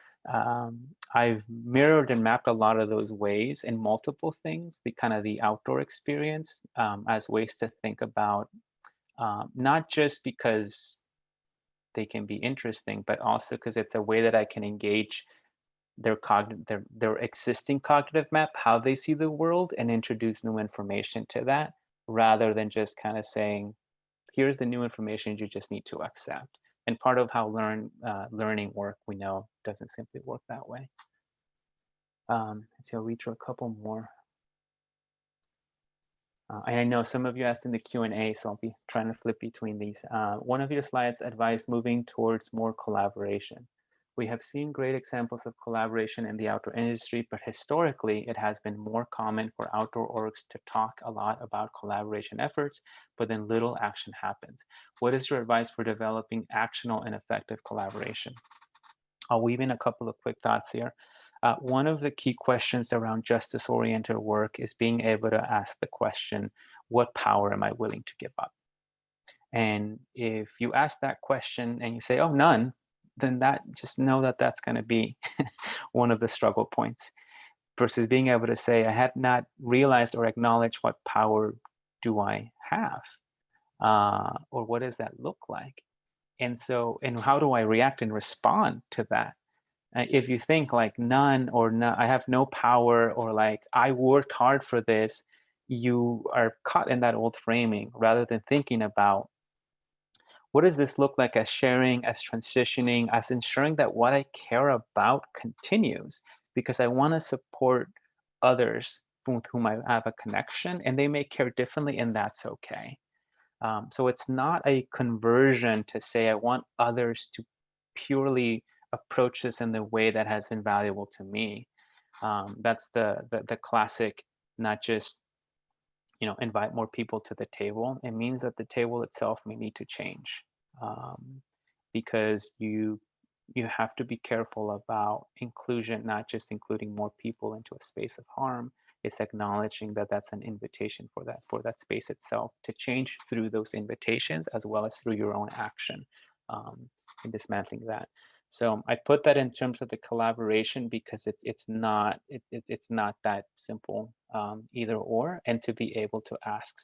I've mirrored and mapped a lot of those ways in multiple things, the outdoor experience, as ways to think about, not just because they can be interesting, but also because it's a way that I can engage their existing cognitive map, how they see the world, and introduce new information to that, rather than just kind of saying, here's the new information you just need to accept. And part of how learning work, we know, doesn't simply work that way. So I'll read through a couple more. And I know some of you asked in the Q&A, so I'll be trying to flip between these. One of your slides advised moving towards more collaboration. We have seen great examples of collaboration in the outdoor industry, but historically, it has been more common for outdoor orgs to talk a lot about collaboration efforts, but then little action happens. What is your advice for developing actionable and effective collaboration? I'll weave in a couple of quick thoughts here. One of the key questions around justice-oriented work is being able to ask the question, what power am I willing to give up? And if you ask that question and you say, oh, none, then just know that that's going to be one of the struggle points, versus being able to say, I had not realized or acknowledged what power do I have, or what does that look like? And how do I react and respond to that? If you think like none, or no, I have no power, or like I worked hard for this, you are caught in that old framing, rather than thinking about, what does this look like as sharing, as transitioning, as ensuring that what I care about continues, because I want to support others with whom I have a connection, and they may care differently, and that's okay. So it's not a conversion to say I want others to purely approach this in the way that has been valuable to me. That's the classic, not just invite more people to the table. It means that the table itself may need to change, because you have to be careful about inclusion, not just including more people into a space of harm. It's acknowledging that that's an invitation for that space itself to change through those invitations, as well as through your own action, in dismantling that. So I put that in terms of the collaboration, because it's not that simple, either or, and to be able to ask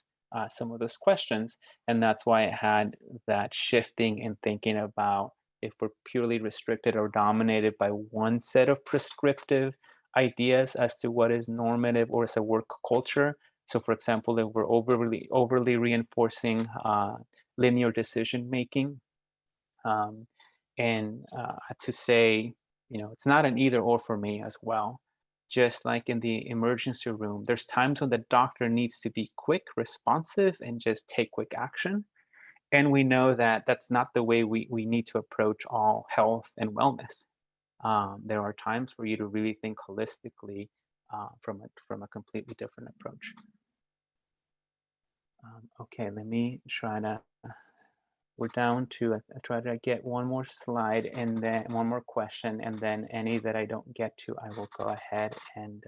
some of those questions. And that's why I had that shifting in thinking about, if we're purely restricted or dominated by one set of prescriptive ideas as to what is normative or is a work culture. So for example, if we're overly reinforcing linear decision making, and to say, it's not an either or for me as well. just like in the emergency room, there's times when the doctor needs to be quick, responsive, and just take quick action. And we know that that's not the way we need to approach all health and wellness. There are times for you to really think holistically from a completely different approach. Okay, let me try to. We're down to. I try to get one more slide and then one more question, and then any that I don't get to, I will go ahead and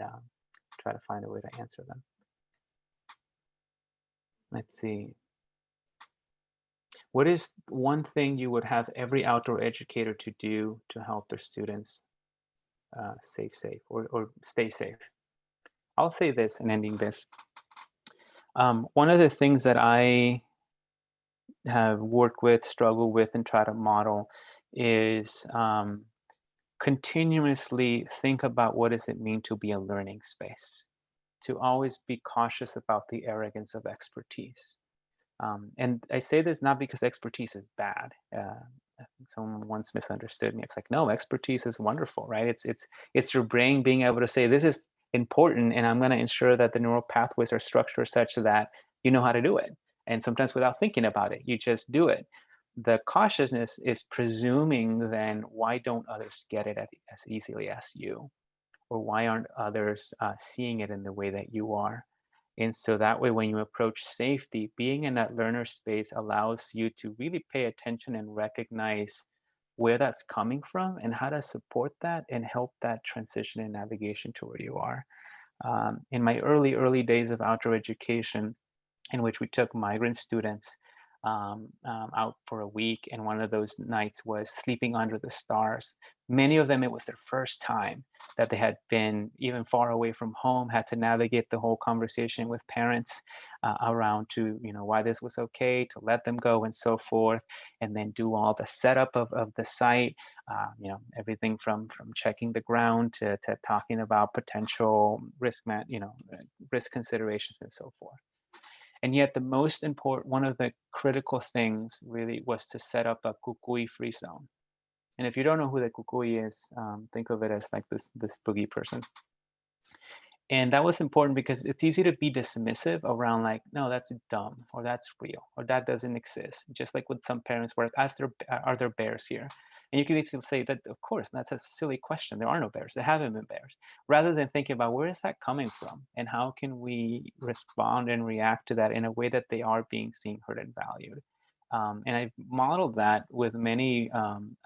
try to find a way to answer them. Let's see. What is one thing you would have every outdoor educator to do to help their students safe, or stay safe? I'll say this in ending this. One of the things that I have worked with, struggled with, and try to model is continuously think about what does it mean to be a learning space, to always be cautious about the arrogance of expertise. And I say this not because expertise is bad. I think someone once misunderstood me. It's like, no, expertise is wonderful, right? It's your brain being able to say, this is important, and I'm going to ensure that the neural pathways are structured such that you know how to do it. And sometimes without thinking about it, you just do it. The cautiousness is presuming then, why don't others get it as easily as you? Or why aren't others seeing it in the way that you are? And so that way, when you approach safety, being in that learner space allows you to really pay attention and recognize where that's coming from and how to support that and help that transition and navigation to where you are. In my early days of outdoor education, in which we took migrant students out for a week, and one of those nights was sleeping under the stars. Many of them, it was their first time that they had been even far away from home, had to navigate the whole conversation with parents around to, why this was okay, to let them go and so forth, and then do all the setup of the site, everything from checking the ground to talking about potential risk considerations and so forth. And yet the most important, one of the critical things really was to set up a kukui free zone. And if you don't know who the kukui is, think of it as like this boogie person. And that was important because it's easy to be dismissive around like, no, that's dumb, or that's real, or that doesn't exist. Just like with some parents where are there bears here? And you can easily say that, of course, that's a silly question. There are no bears. There haven't been bears. Rather than thinking about where is that coming from and how can we respond and react to that in a way that they are being seen, heard, and valued. And I've modeled that with many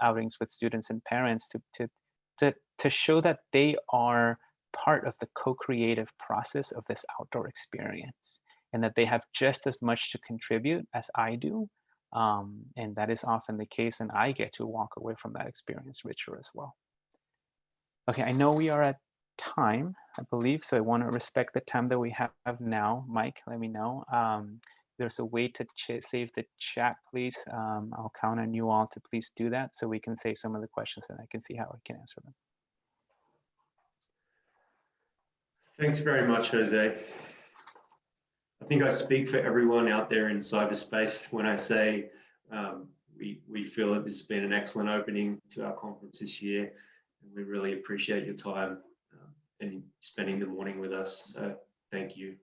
outings with students and parents to show that they are part of the co-creative process of this outdoor experience, and that they have just as much to contribute as I do. And that is often the case, and I get to walk away from that experience richer as well. Okay, I know we are at time, I believe, so I want to respect the time that we have now. Mike, let me know. There's a way to save the chat, please. I'll count on you all to please do that so we can save some of the questions and I can see how I can answer them. Thanks very much, Jose. I think I speak for everyone out there in cyberspace when I say we feel that this has been an excellent opening to our conference this year, and we really appreciate your time and spending the morning with us. So thank you.